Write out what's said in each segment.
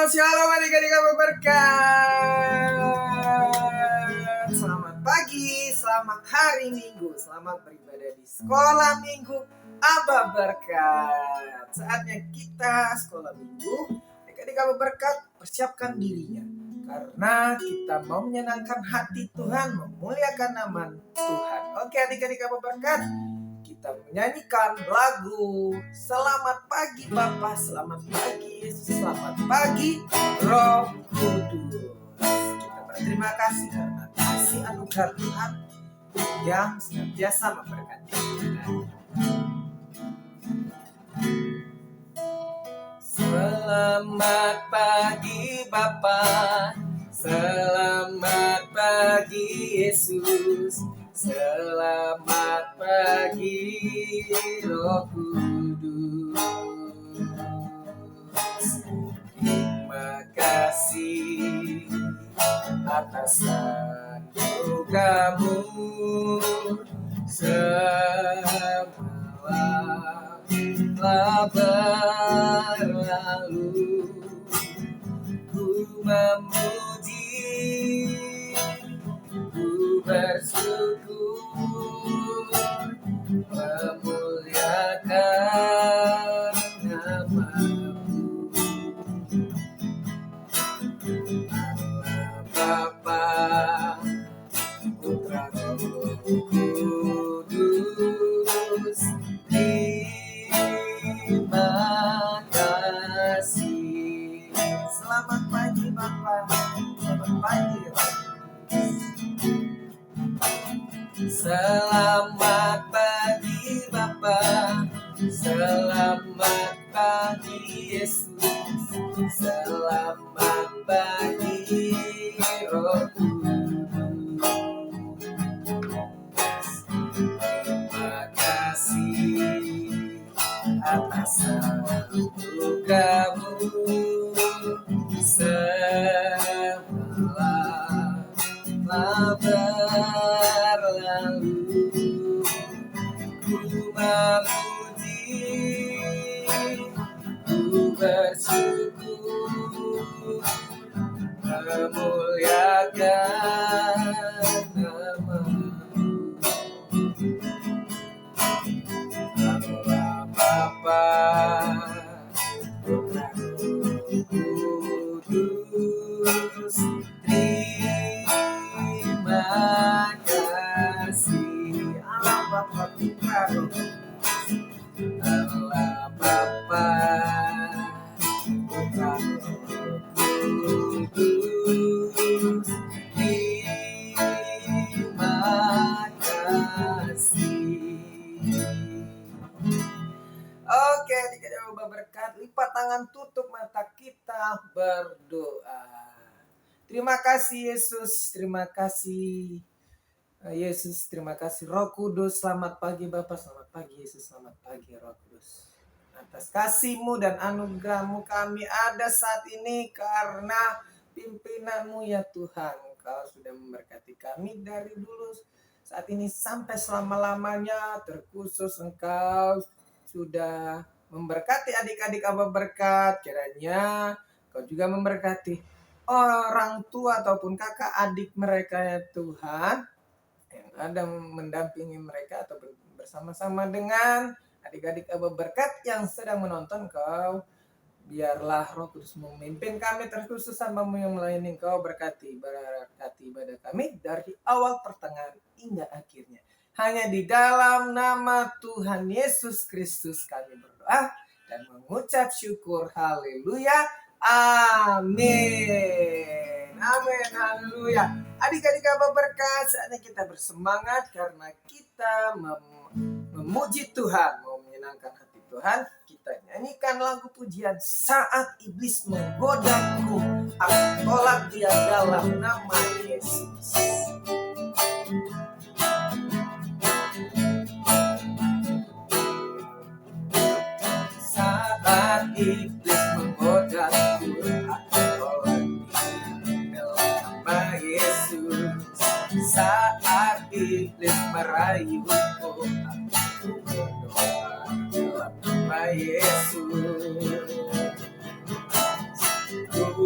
Shalom adik-adik apa berkat. Selamat pagi, selamat hari Minggu, selamat beribadah di sekolah Minggu Aba Berkat. Saatnya kita sekolah Minggu. Adik-adik apa berkat, persiapkan dirinya karena kita mau menyenangkan hati Tuhan, memuliakan nama Tuhan. Oke adik-adik apa berkat, kita menyanyikan lagu Selamat Pagi Bapa, Selamat Pagi Yesus, Selamat Pagi Roh Kudus. Kita berterima kasih karena kasih anugerah Tuhan yang senantiasa memberkati kita. Selamat pagi Bapa, selamat pagi Yesus, selamat pagi Roh Kudus. Terima kasih atas anugerah-Mu semalam telah berlalu. Ku memuji, ku bersyukur, memuliakan nama-Mu. Allah Bapa, Putra Roh Kudus, terima kasih. Selamat pagi Bapa, selamat pagi Roh Kudus. Selamat pagi Bapa, selamat pagi Yesus, selamat pagi Roh Kudus. Terima kasih atas anugerah-Mu semalam telah berlalu. Ku memuji, ku bersyukur, memuliakan nama-Mu. Allah Bapa, Putra Roh Kudus, terima kasih. Allah Bapa, Putra Roh Kudus, Allah Bapa, Putra Roh Kudus, terima kasih. Oke, adik-adik Aba Berkat, lipat tangan, tutup mata, kita berdoa. Terima kasih Yesus, terima kasih Yesus, terima kasih Roh Kudus. Selamat pagi Bapa, selamat pagi Yesus, selamat pagi Roh Kudus. Atas kasih-Mu dan anugerah-Mu kami ada saat ini karena pimpinan-Mu ya Tuhan. Engkau sudah memberkati kami dari dulu saat ini sampai selama-lamanya. Terkhusus Engkau sudah memberkati adik-adik Aba Berkat. Kiranya Engkau juga memberkati orang tua ataupun kakak adik mereka ya Tuhan, yang ada mendampingi mereka atau bersama-sama dengan adik-adik Aba Berkat yang sedang menonton. Engkau biarlah Roh Kudus memimpin kami, terkhusus hamba-Mu yang melayani. Engkau berkati ibadah kami dari awal, pertengahan hingga akhirnya. Hanya di dalam nama Tuhan Yesus Kristus kami berdoa dan mengucap syukur. Haleluya. Amin. Amin. Haleluya. Adik-adik Aba Berkat, saatnya kita bersemangat karena kita memuji Tuhan, mau menyenangkan hati Tuhan. Kita nyanyikan lagu pujian Saat Iblis Menggodaku, aku tolak dia dalam nama Yesus. Saat iblis menggodaku, aku tolak dia dalam nama Yesus. Saat iblis merayuku, aku berdoa dalam nama Yesus. Ku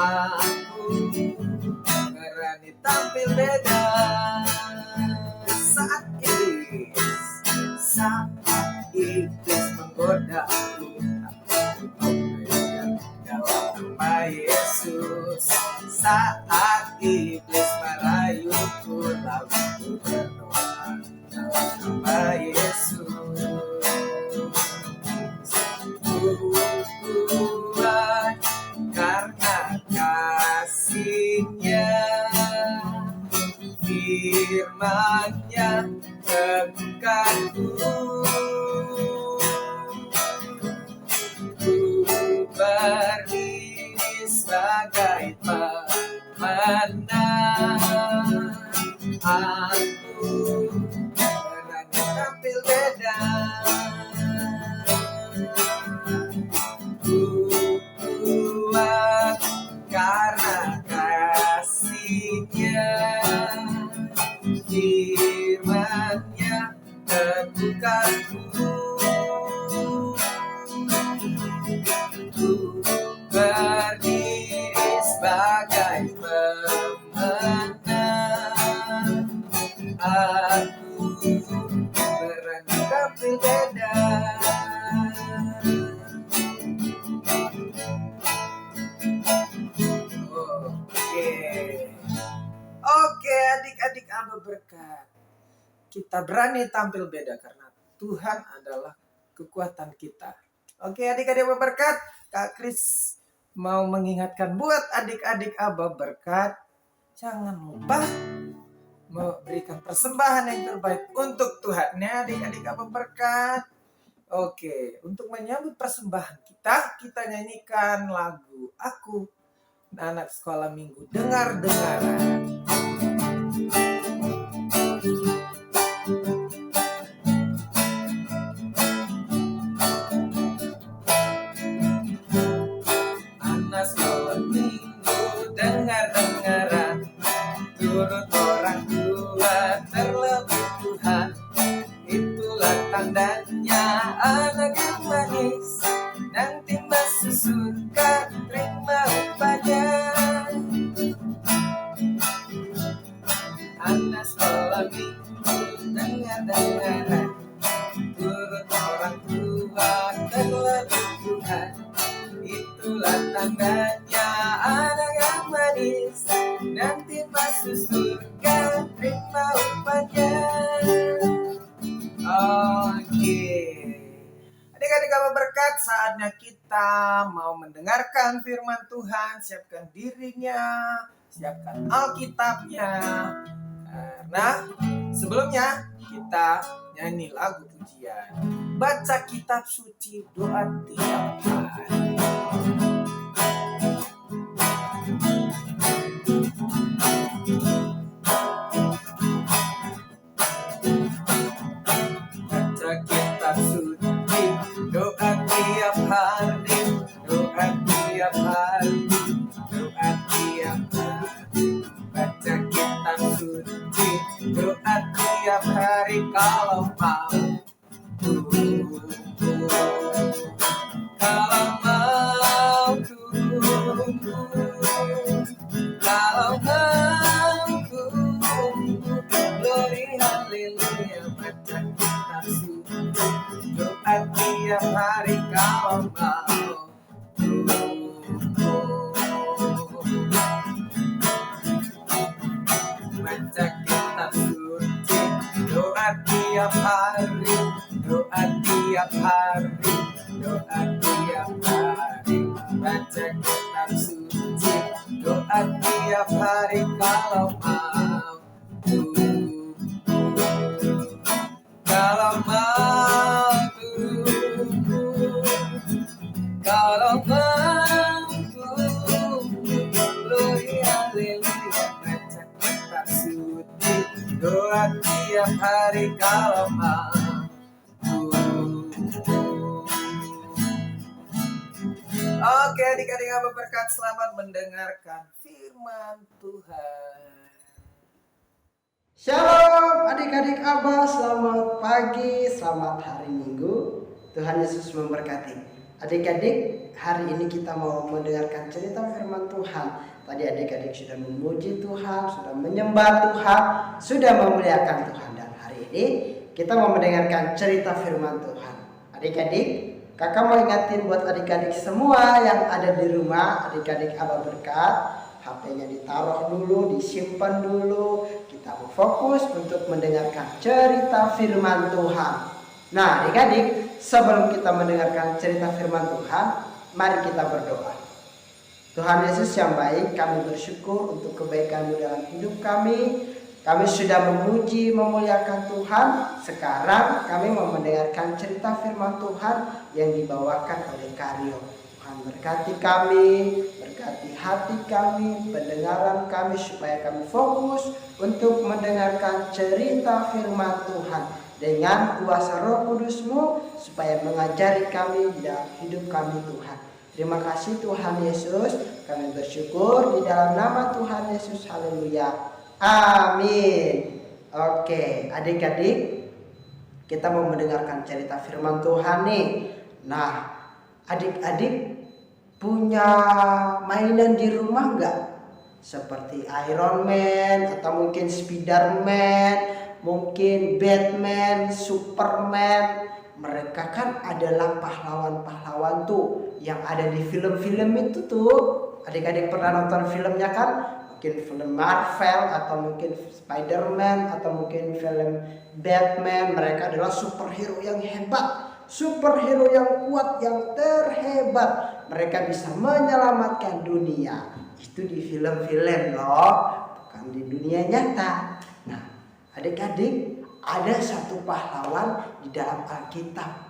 Aku berani tampil beda saat iblis menggoda aku dalam nama Yesus. Saat iblis merayuku, lalu ku berdoa dalam nama Yesus. Kuat karena kasih-Nya, firman-Nya teguhkanku. Ku berdiri sebagai pemenang. Aku berani tampil beda. Ku kuat karena kasih-Nya, firman-Nya teguhkanku. Ku berdiri sebagai pemenang. Aku berani tampil beda. Oke, adik-adik Abba berkat. Kita berani tampil beda karena Tuhan adalah kekuatan kita. Oke, adik-adik Abba berkat. Kak Kris mau mengingatkan buat adik-adik Abba berkat, jangan lupa memberikan persembahan yang terbaik untuk Tuhan. Ya, adik-adik Abba berkat. Oke, untuk menyambut persembahan kita nyanyikan lagu Aku Anak Sekolah Minggu Dengar-dengaran. Anak sekolah minggu dengar-dengaran, turut orang tua terlebih Tuhan. Itulah tandanya anak yang manis, nanti masuk surga terima upahnya. Anak sekolah minggu dengar-dengaran, turut orang tua terlebih Tuhan. Itulah tandanya anak yang manis, nanti masuk surga terima upahnya. Oke, adik-adik Abba berkat, saatnya kita mau mendengarkan firman Tuhan. Siapkan dirinya, siapkan Alkitabnya. Karena sebelumnya kita nyanyi lagu pujian, baca kitab suci, doa tiap hari. Baca kitab suci, doa tiap hari, doa tiap hari, doa tiap hari. Baca kitab suci, doa tiap hari kalau mau. Kalau mau tunggu, kalau mau tunggu, glory haleluya. Baca kitab suci, doa tiap hari kalau mau tunggu. Baca kitab suci, doa tiap hari, doa tiap hari, doa tiap hari. Baca kitab suci, doa tiap hari kalau mau tunggu. Kalau mau tunggu, kalau mau tunggu, glory haleluya. Baca kitab suci, doa tiap hari kalau mau tunggu. Oke, adik-adik Abba berkat, selamat mendengarkan firman Tuhan. Shalom adik-adik Abba, selamat pagi, selamat hari Minggu. Tuhan Yesus memberkati. Adik-adik, hari ini kita mau mendengarkan cerita firman Tuhan Tuhan. Tadi adik-adik sudah memuji Tuhan, sudah menyembah Tuhan, sudah memuliakan Tuhan. Dan hari ini kita mau mendengarkan cerita firman Tuhan. Adik-adik, kakak mau ingatin buat adik-adik semua yang ada di rumah, adik-adik Abah Berkat, HP-nya ditaruh dulu, disimpan dulu. Kita mau fokus untuk mendengarkan cerita firman Tuhan. Nah adik-adik, sebelum kita mendengarkan cerita firman Tuhan, mari kita berdoa. Tuhan Yesus yang baik, kami bersyukur untuk kebaikan-Mu dalam hidup kami. Kami sudah memuji, memuliakan Tuhan. Sekarang kami mau mendengarkan cerita firman Tuhan yang dibawakan oleh Karyo. Tuhan berkati kami, berkati hati kami, pendengaran kami, supaya kami fokus untuk mendengarkan cerita firman Tuhan dengan kuasa Roh Kudus-Mu, supaya mengajari kami dalam hidup kami Tuhan. Terima kasih Tuhan Yesus, kami bersyukur di dalam nama Tuhan Yesus. Haleluya. Amin. Oke, adik-adik, kita mau mendengarkan cerita firman Tuhan nih. Nah, adik-adik punya mainan di rumah nggak? Seperti Iron Man atau mungkin Spiderman, mungkin Batman, Superman. Mereka kan adalah pahlawan-pahlawan tuh yang ada di film-film itu tuh. Adik-adik pernah nonton filmnya kan? Mungkin film Marvel atau mungkin Spiderman atau mungkin film Batman. Mereka adalah superhero yang hebat, superhero yang kuat, yang terhebat. Mereka bisa menyelamatkan dunia. Itu di film-film loh, bukan di dunia nyata. Nah, adik-adik, ada satu pahlawan di dalam Alkitab.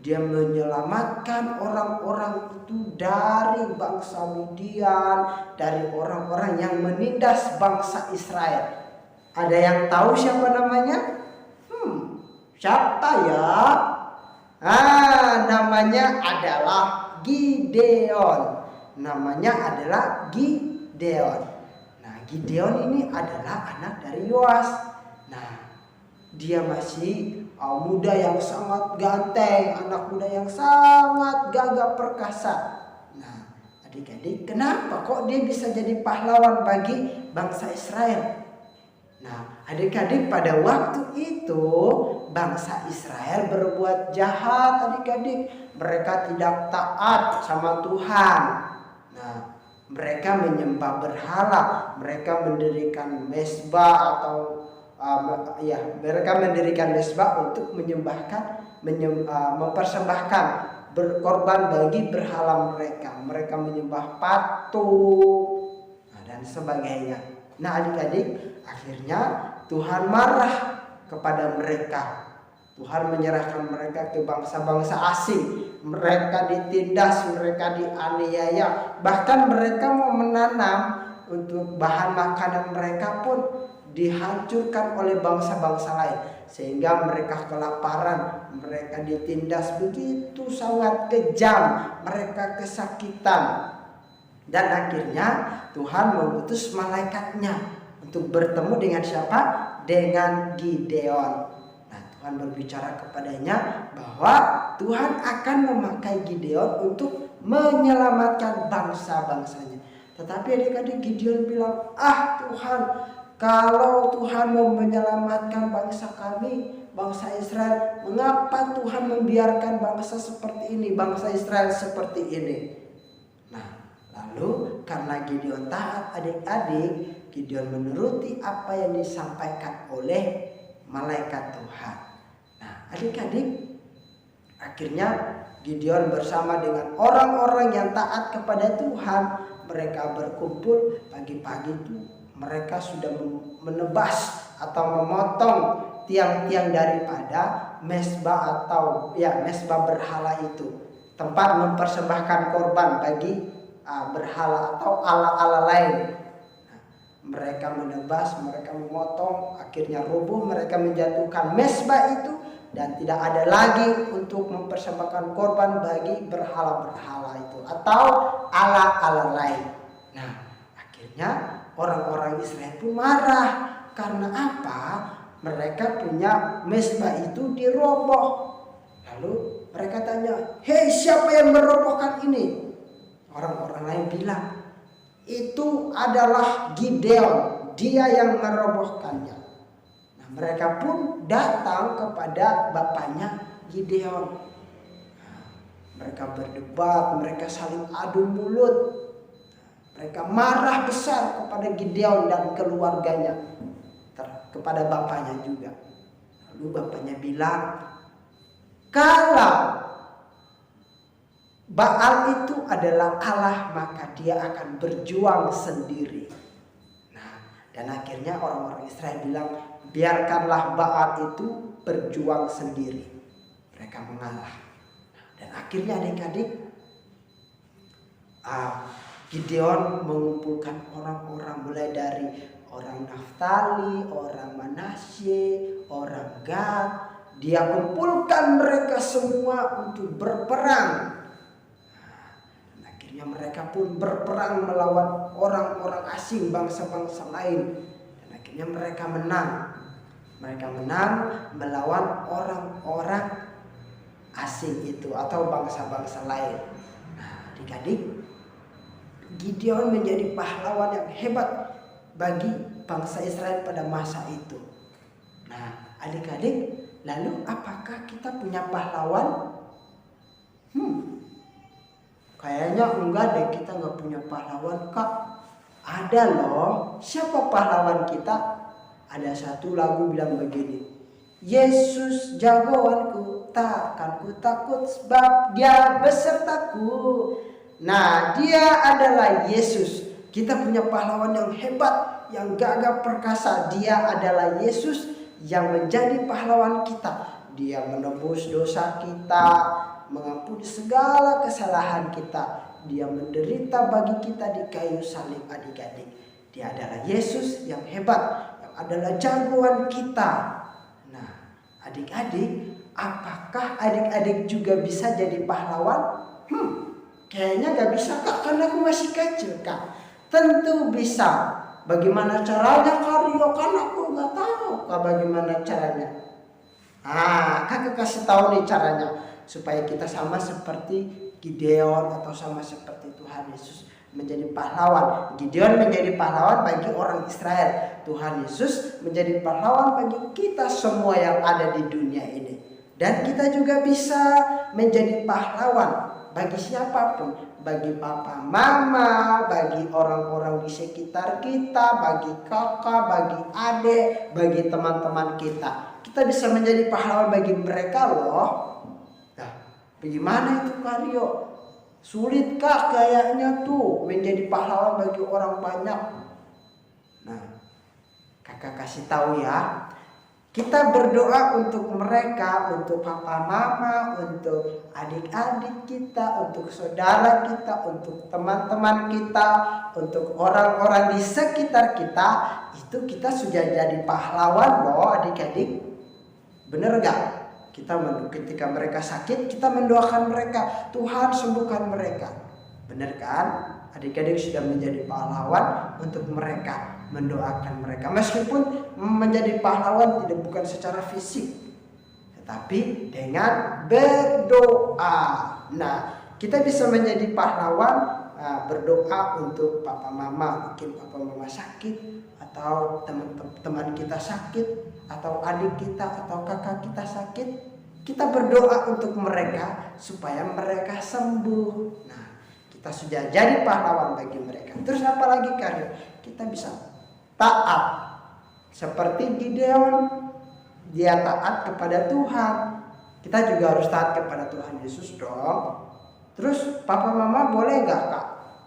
Dia menyelamatkan orang-orang itu dari bangsa Midian, dari orang-orang yang menindas bangsa Israel. Ada yang tahu siapa namanya? Siapa ya? Namanya adalah Gideon. Namanya adalah Gideon. Nah, Gideon ini adalah anak dari Yoas. Nah, dia masih muda yang sangat ganteng, anak muda yang sangat gagah perkasa. Nah, adik-adik, kenapa kok dia bisa jadi pahlawan bagi bangsa Israel? Nah, adik-adik, pada waktu itu bangsa Israel berbuat jahat, adik-adik. Mereka tidak taat sama Tuhan. Nah, mereka menyembah berhala, mereka mendirikan mezbah atau mereka mendirikan mezbah untuk mempersembahkan berkorban bagi berhala mereka. Mereka menyembah patung dan sebagainya. Nah adik-adik, akhirnya Tuhan marah kepada mereka. Tuhan menyerahkan mereka ke bangsa-bangsa asing. Mereka ditindas, mereka dianiaya. Bahkan mereka mau menanam untuk bahan makanan mereka pun dihancurkan oleh bangsa-bangsa lain, sehingga mereka kelaparan, mereka ditindas begitu sangat kejam, mereka kesakitan. Dan akhirnya Tuhan mengutus malaikatnya untuk bertemu dengan siapa? Dengan Gideon. Nah, Tuhan berbicara kepadanya bahwa Tuhan akan memakai Gideon untuk menyelamatkan bangsa-bangsanya. Tetapi adik-adik, Gideon bilang, Tuhan, kalau Tuhan mau menyelamatkan bangsa kami, bangsa Israel, mengapa Tuhan membiarkan bangsa seperti ini, bangsa Israel seperti ini? Nah, lalu karena Gideon taat, adik-adik, Gideon menuruti apa yang disampaikan oleh malaikat Tuhan. Nah, adik-adik, akhirnya Gideon bersama dengan orang-orang yang taat kepada Tuhan, mereka berkumpul pagi-pagi itu. Mereka sudah menebas atau memotong tiang-tiang daripada mezbah atau mezbah berhala itu, tempat mempersembahkan korban bagi berhala atau ala-ala lain. Nah, mereka menebas, mereka memotong, akhirnya rubuh, mereka menjatuhkan mezbah itu dan tidak ada lagi untuk mempersembahkan korban bagi berhala-berhala itu atau ala-ala lain. Nah, akhirnya orang-orang Israel pun marah. Karena apa? Mereka punya mezbah itu diroboh. Lalu mereka tanya, hei, siapa yang merobohkan ini? Orang-orang lain bilang, itu adalah Gideon, dia yang merobohkannya. Nah, mereka pun datang kepada bapaknya Gideon. Mereka berdebat, mereka saling adu mulut. Mereka marah besar kepada Gideon dan keluarganya, kepada bapaknya juga. Lalu bapaknya bilang, kalau Baal itu adalah Allah, maka dia akan berjuang sendiri. Nah, dan akhirnya orang-orang Israel bilang, biarkanlah Baal itu berjuang sendiri. Mereka mengalah. Dan akhirnya adik-adik, Gideon mengumpulkan orang-orang mulai dari orang Naftali, orang Manasye, orang Gad. Dia kumpulkan mereka semua untuk berperang. Dan akhirnya mereka pun berperang melawan orang-orang asing, bangsa-bangsa lain. Dan akhirnya mereka menang. Mereka menang melawan orang-orang asing itu atau bangsa-bangsa lain. Nah, adik-adik, Gideon menjadi pahlawan yang hebat bagi bangsa Israel pada masa itu. Nah, adik-adik, lalu apakah kita punya pahlawan? Kayaknya enggak deh, kita nggak punya pahlawan, Kak. Ada loh. Siapa pahlawan kita? Ada satu lagu bilang begini, Yesus jagoanku, takkan ku takut sebab dia besertaku. Nah, dia adalah Yesus. Kita punya pahlawan yang hebat, yang gagah perkasa. Dia adalah Yesus yang menjadi pahlawan kita. Dia menebus dosa kita, mengampuni segala kesalahan kita. Dia menderita bagi kita di kayu salib, adik-adik. Dia adalah Yesus yang hebat, yang adalah jagoan kita. Nah, adik-adik, apakah adik-adik juga bisa jadi pahlawan? Kayaknya gak bisa, Kak, karena aku masih kecil, Kak. Tentu bisa. Bagaimana caranya, Kak Rio? Karena aku gak tahu, Kak, bagaimana caranya. Kakak kasih tahu nih caranya, supaya kita sama seperti Gideon atau sama seperti Tuhan Yesus menjadi pahlawan. Gideon menjadi pahlawan bagi orang Israel. Tuhan Yesus menjadi pahlawan bagi kita semua yang ada di dunia ini. Dan kita juga bisa menjadi pahlawan bagi siapapun, bagi papa mama, bagi orang-orang di sekitar kita, bagi kakak, bagi adik, bagi teman-teman kita. Kita bisa menjadi pahlawan bagi mereka loh. Nah, bagaimana itu, Kak Rio? Sulit, Kak, kayaknya tuh menjadi pahlawan bagi orang banyak. Nah, kakak kasih tahu ya. Kita berdoa untuk mereka, untuk papa mama, untuk adik-adik kita, untuk saudara kita, untuk teman-teman kita, untuk orang-orang di sekitar kita. Itu kita sudah jadi pahlawan loh, adik-adik. Bener gak? Ketika mereka sakit, kita mendoakan mereka, Tuhan sembuhkan mereka. Bener kan? Adik-adik sudah menjadi pahlawan untuk mereka, mendoakan mereka. Meskipun menjadi pahlawan tidak bukan secara fisik, tetapi dengan berdoa. Nah, kita bisa menjadi pahlawan berdoa untuk papa mama. Mungkin papa mama sakit, atau teman-teman kita sakit, atau adik kita atau kakak kita sakit. Kita berdoa untuk mereka supaya mereka sembuh. Nah, kita sudah jadi pahlawan bagi mereka. Terus apa lagi, Karyo? Kita bisa taat. Seperti Gideon, dia taat kepada Tuhan. Kita juga harus taat kepada Tuhan Yesus dong. Terus papa mama boleh gak, Kak?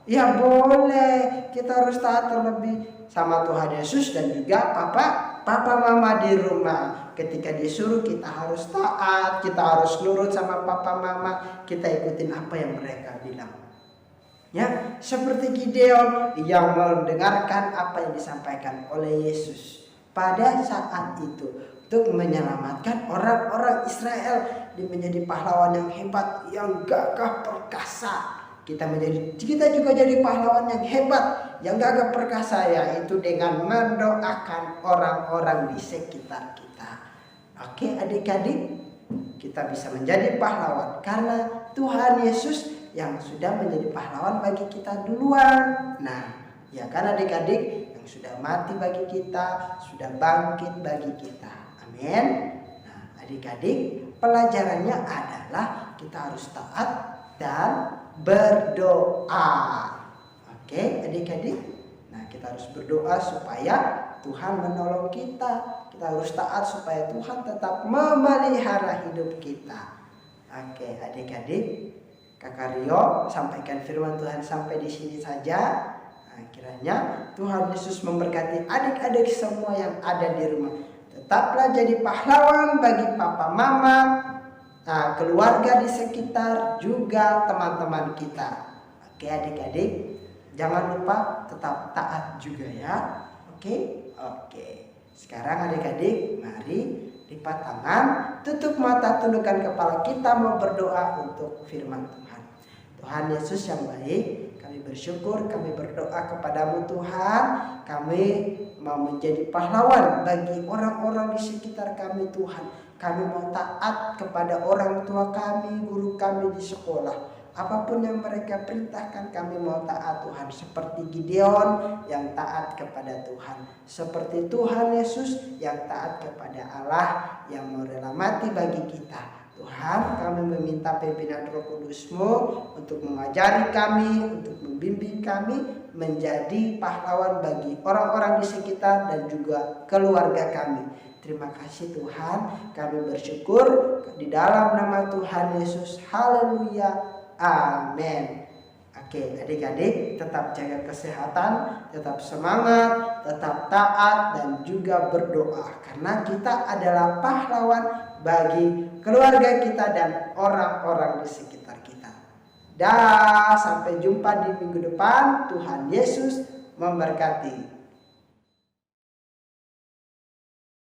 Ya boleh. Kita harus taat terlebih sama Tuhan Yesus dan juga papa mama di rumah. Ketika disuruh kita harus taat, kita harus nurut sama papa mama, kita ikutin apa yang mereka bilang. Ya, seperti Gideon yang mendengarkan apa yang disampaikan oleh Yesus pada saat itu untuk menyelamatkan orang-orang Israel, dia menjadi pahlawan yang hebat, yang gagah perkasa. Kita juga jadi pahlawan yang hebat, yang gagah perkasa, yaitu dengan mendoakan orang-orang di sekitar kita. Oke, adik-adik, kita bisa menjadi pahlawan karena Tuhan Yesus yang sudah menjadi pahlawan bagi kita duluan. Nah, Ya kan adik-adik, yang sudah mati bagi kita, sudah bangkit bagi kita. Amin. Nah, adik-adik, pelajarannya adalah kita harus taat dan berdoa. Oke, adik-adik. Nah, kita harus berdoa supaya Tuhan menolong kita. Kita harus taat supaya Tuhan tetap memelihara hidup kita. Oke, adik-adik, Kakak Rio sampaikan firman Tuhan sampai di sini saja. Nah, kiranya Tuhan Yesus memberkati adik-adik semua yang ada di rumah. Tetaplah jadi pahlawan bagi papa mama, keluarga di sekitar, juga teman-teman kita. Oke adik-adik, jangan lupa tetap taat juga ya. Oke. Sekarang adik-adik, mari lipat tangan, tutup mata, tundukkan kepala, kita mau berdoa untuk firman Tuhan. Tuhan Yesus yang baik, kami bersyukur, kami berdoa kepadamu Tuhan. Kami mau menjadi pahlawan bagi orang-orang di sekitar kami Tuhan. Kami mau taat kepada orang tua kami, guru kami di sekolah. Apapun yang mereka perintahkan kami mau taat Tuhan. Seperti Gideon yang taat kepada Tuhan. Seperti Tuhan Yesus yang taat kepada Allah yang mau rela mati bagi kita. Tuhan, kami meminta pimpinan Roh Kudus-Mu untuk mengajari kami, untuk membimbing kami menjadi pahlawan bagi orang-orang di sekitar dan juga keluarga kami. Terima kasih Tuhan, kami bersyukur di dalam nama Tuhan Yesus. Haleluya. Amin. Oke, adik-adik tetap jaga kesehatan, tetap semangat, tetap taat dan juga berdoa. Karena kita adalah pahlawan bagi keluarga kita dan orang-orang di sekitar kita. Dah, sampai jumpa di minggu depan. Tuhan Yesus memberkati.